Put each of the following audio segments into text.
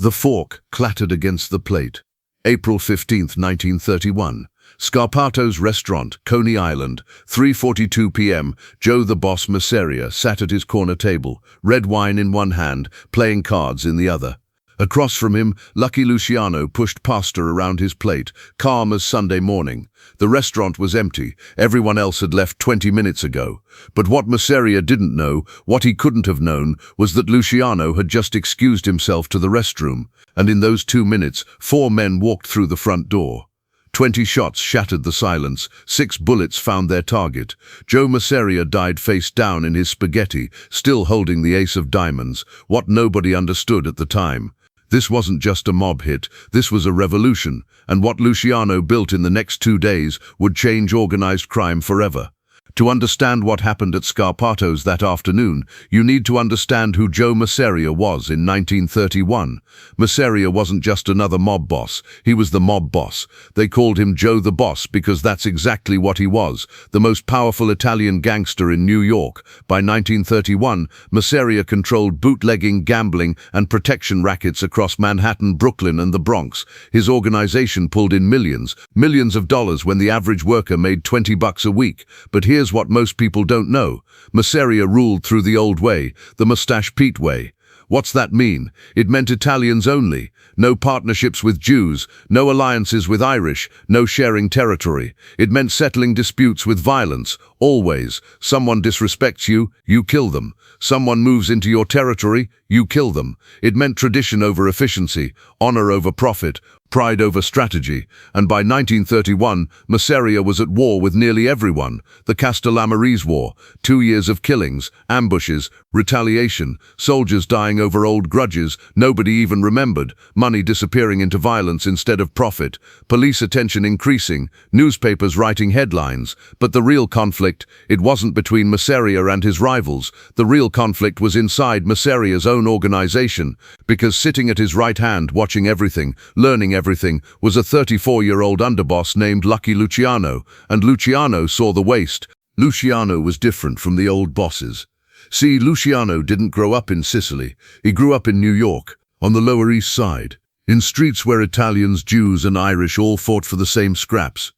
The fork clattered against the plate. April 15th, 1931. Scarpato's restaurant, Coney Island, 3:42 p.m. Joe the Boss Masseria sat at his corner table, red wine in one hand, playing cards in the other. Across from him, Lucky Luciano pushed pasta around his plate, calm as Sunday morning. The restaurant was empty. Everyone else had left 20 minutes ago. But what Masseria didn't know, what he couldn't have known, was that Luciano had just excused himself to the restroom, and in those 2 minutes, 4 men walked through the front door. 20 shots shattered the silence. 6 bullets found their target. Joe Masseria died face down in his spaghetti, still holding the ace of diamonds, what nobody understood at the time. This wasn't just a mob hit, this was a revolution, and what Luciano built in the next 2 days would change organized crime forever. To understand what happened at Scarpato's that afternoon, you need to understand who Joe Masseria was in 1931. Masseria wasn't just another mob boss, he was the mob boss. They called him Joe the Boss because that's exactly what he was, the most powerful Italian gangster in New York. By 1931, Masseria controlled bootlegging, gambling, and protection rackets across Manhattan, Brooklyn, and the Bronx. His organization pulled in millions of dollars when the average worker made $20 a week. But here's what most people don't know. Masseria ruled through the old way, the Mustache Pete way. What's that mean? It meant Italians only. No partnerships with Jews, no alliances with Irish, no sharing territory. It meant settling disputes with violence, always. Someone disrespects you, you kill them. Someone moves into your territory, you kill them. It meant tradition over efficiency, honor over profit, pride over strategy, and by 1931, Masseria was at war with nearly everyone. The Castellamarese War, 2 years of killings, ambushes, retaliation, soldiers dying over old grudges nobody even remembered, money disappearing into violence instead of profit, police attention increasing, newspapers writing headlines. But the real conflict, it wasn't between Masseria and his rivals. The real conflict was inside Masseria's own organization, because sitting at his right hand, watching everything, learning everything, was a 34-year-old underboss named Lucky Luciano, and Luciano saw the waste. Luciano was different from the old bosses. See, Luciano didn't grow up in Sicily. He grew up in New York, on the Lower East Side, in streets where Italians, Jews, and Irish all fought for the same scraps.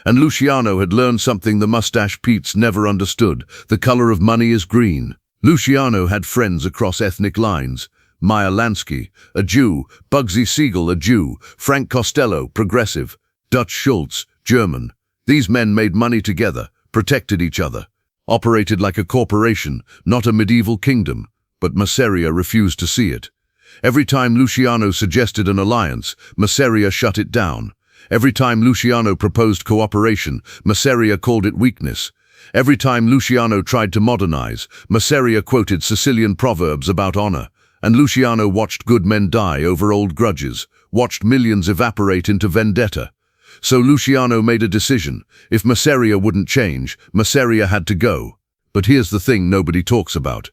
And Luciano had learned something the Mustache Pete's never understood. The color of money is green. Luciano had friends across ethnic lines. Meyer Lansky, a Jew; Bugsy Siegel, a Jew; Frank Costello, progressive; Dutch Schultz, German. These men made money together, protected each other, operated like a corporation, not a medieval kingdom. But Masseria refused to see it. Every time Luciano suggested an alliance, Masseria shut it down. Every time Luciano proposed cooperation, Masseria called it weakness. Every time Luciano tried to modernize, Masseria quoted Sicilian proverbs about honor. And Luciano watched good men die over old grudges, watched millions evaporate into vendetta. So Luciano made a decision. If Masseria wouldn't change, Masseria had to go. But here's the thing nobody talks about.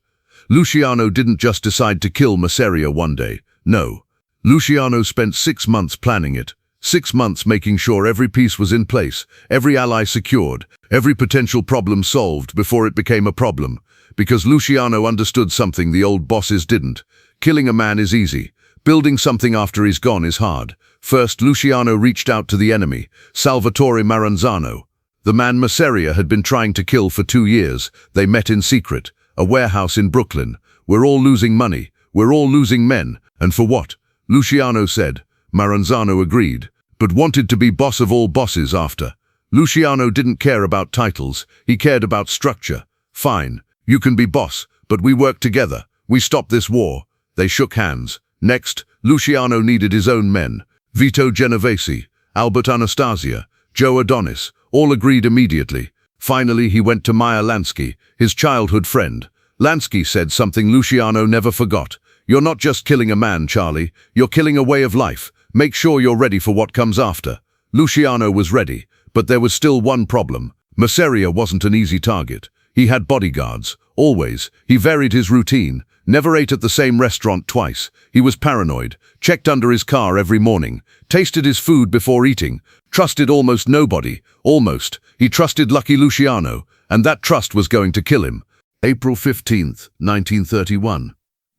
Luciano didn't just decide to kill Masseria one day. No. Luciano spent 6 months planning it. 6 months making sure every piece was in place, every ally secured, every potential problem solved before it became a problem. Because Luciano understood something the old bosses didn't. Killing a man is easy. Building something after he's gone is hard. First, Luciano reached out to the enemy, Salvatore Maranzano. The man Masseria had been trying to kill for 2 years. They met in secret, a warehouse in Brooklyn. We're all losing money. We're all losing men. And for what? Luciano said. Maranzano agreed, but wanted to be boss of all bosses after. Luciano didn't care about titles. He cared about structure. Fine. You can be boss, but we work together. We stop this war. They shook hands. Next, Luciano needed his own men. Vito Genovese, Albert Anastasia, Joe Adonis, all agreed immediately. Finally, he went to Meyer Lansky, his childhood friend. Lansky said something Luciano never forgot. You're not just killing a man, Charlie. You're killing a way of life. Make sure you're ready for what comes after. Luciano was ready, but there was still one problem. Masseria wasn't an easy target. He had bodyguards, always. He varied his routine, never ate at the same restaurant twice. He was paranoid, checked under his car every morning, tasted his food before eating, trusted almost nobody. Almost. He trusted Lucky Luciano, and that trust was going to kill him. April 15th, 1931.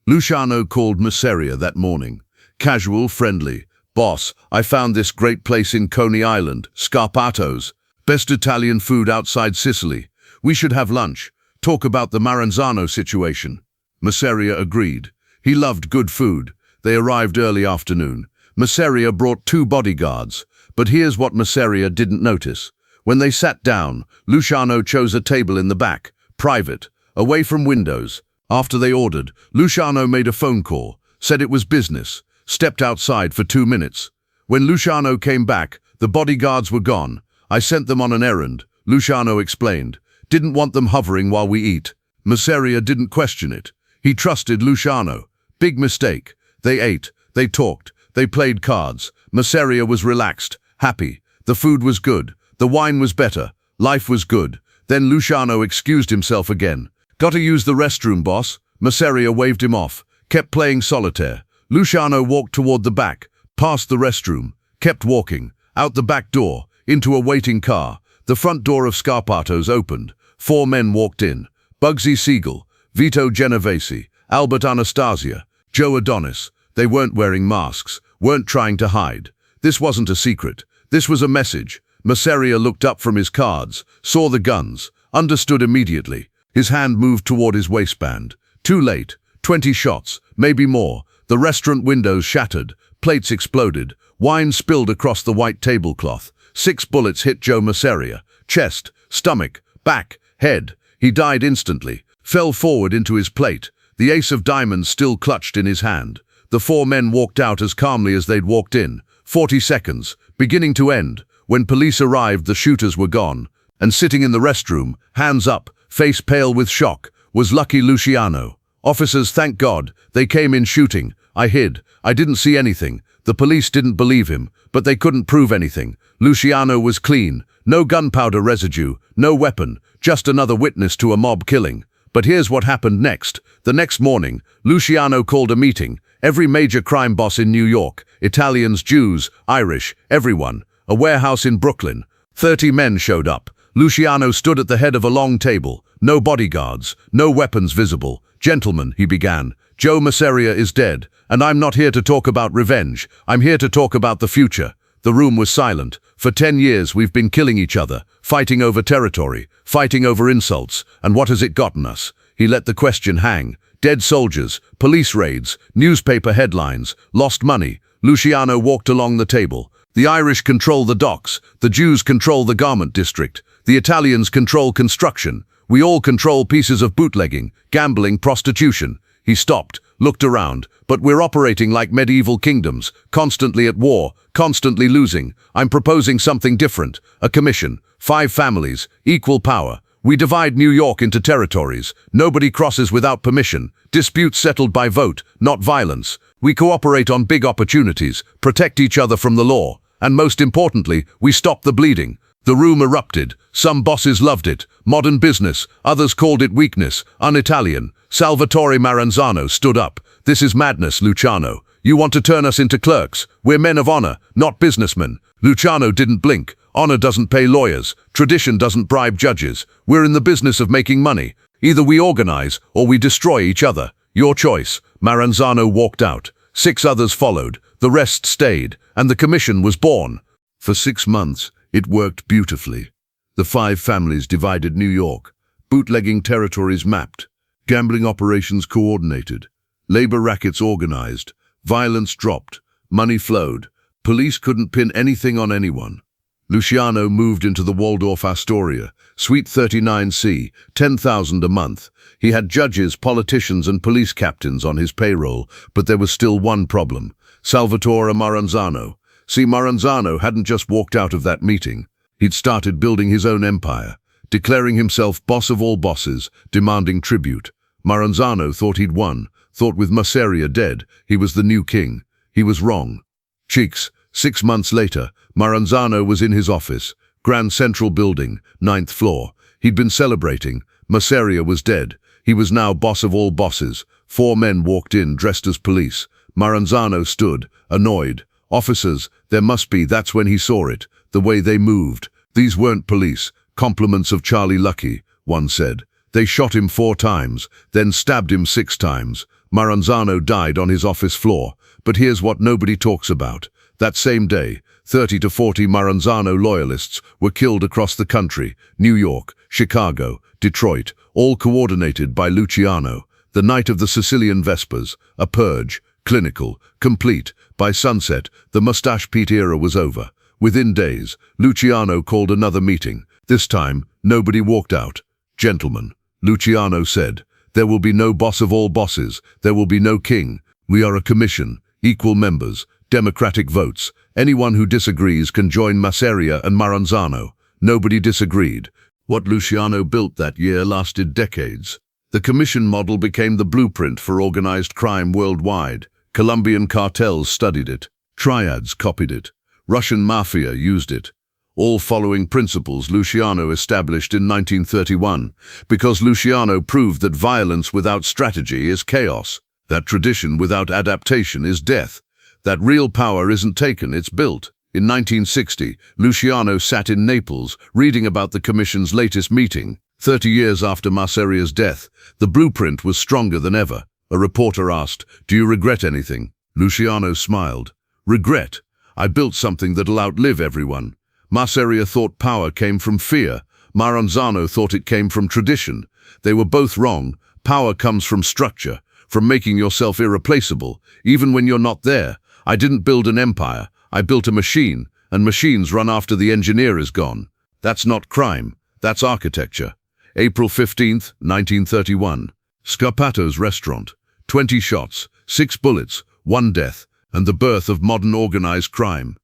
Luciano called Masseria that morning. casual, friendly. Boss, I found this great place in Coney Island, Scarpato's. Best Italian food outside Sicily. We should have lunch. Talk about the Maranzano situation. Masseria agreed. He loved good food. They arrived early afternoon. Masseria brought 2 bodyguards. But here's what Masseria didn't notice. When they sat down, Luciano chose a table in the back, private, away from windows. After they ordered, Luciano made a phone call, said it was business, stepped outside for 2 minutes. When Luciano came back, the bodyguards were gone. I sent them on an errand, Luciano explained. Didn't want them hovering while we eat. Masseria didn't question it. He trusted Luciano. Big mistake. They ate, they talked, they played cards. Masseria was relaxed, happy. The food was good. The wine was better. Life was good. Then Luciano excused himself again. Gotta use the restroom, boss. Masseria waved him off, kept playing solitaire. Luciano walked toward the back, past the restroom, kept walking, out the back door, into a waiting car. The front door of Scarpato's opened. 4 men walked in. Bugsy Siegel, Vito Genovese, Albert Anastasia, Joe Adonis. They weren't wearing masks, weren't trying to hide. This wasn't a secret. This was a message. Masseria looked up from his cards, saw the guns, understood immediately. His hand moved toward his waistband. Too late. 20 shots, maybe more. The restaurant windows shattered. Plates exploded. Wine spilled across the white tablecloth. 6 bullets hit Joe Masseria. Chest, stomach, back, head. He died instantly. Fell forward into his plate. The ace of diamonds still clutched in his hand. The 4 men walked out as calmly as they'd walked in. 40 seconds, beginning to end. When police arrived, the shooters were gone. And sitting in the restroom, hands up, face pale with shock, was Lucky Luciano. Officers, thank God, they came in shooting. I hid. I didn't see anything. The police didn't believe him, but they couldn't prove anything. Luciano was clean. No gunpowder residue, no weapon, just another witness to a mob killing. But here's what happened next. The next morning, Luciano called a meeting. Every major crime boss in New York, Italians, Jews, Irish, everyone. A warehouse in Brooklyn. 30 men showed up. Luciano stood at the head of a long table. No bodyguards, no weapons visible. Gentlemen, he began, Joe Masseria is dead, and I'm not here to talk about revenge. I'm here to talk about the future. The room was silent. For 10 years we've been killing each other, fighting over territory, fighting over insults, and what has it gotten us? He let the question hang. Dead soldiers, police raids, newspaper headlines, lost money. Luciano walked along the table. The Irish control the docks, the Jews control the garment district, the Italians control construction. We all control pieces of bootlegging, gambling, prostitution. He stopped, looked around, but we're operating like medieval kingdoms, constantly at war, constantly losing. I'm proposing something different, a commission, 5 families, equal power. We divide New York into territories. Nobody crosses without permission. Disputes settled by vote, not violence. We cooperate on big opportunities, protect each other from the law. And most importantly, we stop the bleeding. The room erupted. Some bosses loved it. Modern business. Others called it weakness. Un-Italian. Salvatore Maranzano stood up. This is madness, Luciano. You want to turn us into clerks. We're men of honor, not businessmen. Luciano didn't blink. Honor doesn't pay lawyers. Tradition doesn't bribe judges. We're in the business of making money. Either we organize or we destroy each other. Your choice. Maranzano walked out. 6 others followed. The rest stayed, and the commission was born. For 6 months, it worked beautifully. The 5 families divided New York. Bootlegging territories mapped. Gambling operations coordinated. Labor rackets organized. Violence dropped. Money flowed. Police couldn't pin anything on anyone. Luciano moved into the Waldorf Astoria, Suite 39C, $10,000 a month. He had judges, politicians, and police captains on his payroll, but there was still one problem. Salvatore Maranzano. See, Maranzano hadn't just walked out of that meeting. He'd started building his own empire, declaring himself boss of all bosses, demanding tribute. Maranzano thought he'd won, thought with Masseria dead, he was the new king. He was wrong. Cheeks. 6 months later, Maranzano was in his office, Grand Central Building, 9th floor. He'd been celebrating. Masseria was dead. He was now boss of all bosses. 4 men walked in, dressed as police. Maranzano stood, annoyed. Officers, there must be. That's when he saw it, the way they moved. These weren't police. Compliments of Charlie Lucky, one said. They shot him 4 times, then stabbed him 6 times. Maranzano died on his office floor, but here's what nobody talks about. That same day, 30 to 40 Maranzano loyalists were killed across the country: New York, Chicago, Detroit, all coordinated by Luciano. The night of the Sicilian Vespers, a purge, clinical, complete. By sunset, the Mustache Pete era was over. Within days, Luciano called another meeting. This time, nobody walked out. "Gentlemen," Luciano said, "there will be no boss of all bosses. There will be no king. We are a commission, equal members, democratic votes. Anyone who disagrees can join Masseria and Maranzano." Nobody disagreed. What Luciano built that year lasted decades. The commission model became the blueprint for organized crime worldwide. Colombian cartels studied it. Triads copied it. Russian mafia used it. All following principles Luciano established in 1931, because Luciano proved that violence without strategy is chaos, that tradition without adaptation is death, that real power isn't taken, it's built. In 1960, Luciano sat in Naples, reading about the Commission's latest meeting. 30 years after Masseria's death, the blueprint was stronger than ever. A reporter asked, "Do you regret anything?" Luciano smiled. "Regret? I built something that'll outlive everyone." Masseria thought power came from fear. Maranzano thought it came from tradition. They were both wrong. Power comes from structure, from making yourself irreplaceable, even when you're not there. I didn't build an empire. I built a machine, and machines run after the engineer is gone. That's not crime. That's architecture. April 15th, 1931. Scarpato's restaurant. 20 shots, 6 bullets, 1 death, and the birth of modern organized crime.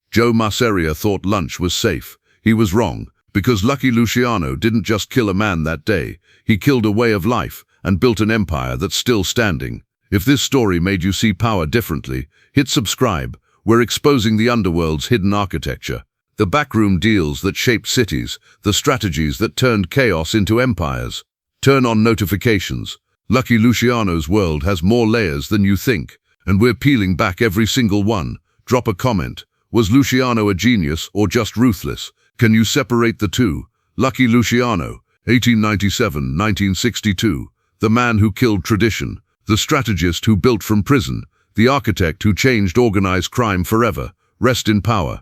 Joe Masseria thought lunch was safe. He was wrong, because Lucky Luciano didn't just kill a man that day. He killed a way of life and built an empire that's still standing. If this story made you see power differently, hit subscribe. We're exposing the underworld's hidden architecture, the backroom deals that shaped cities, the strategies that turned chaos into empires. Turn on notifications. Lucky Luciano's world has more layers than you think, and we're peeling back every single one. Drop a comment. Was Luciano a genius or just ruthless? Can you separate the two? Lucky Luciano, 1897-1962. The man who killed tradition, the strategist who built from prison, the architect who changed organized crime forever. Rest in power.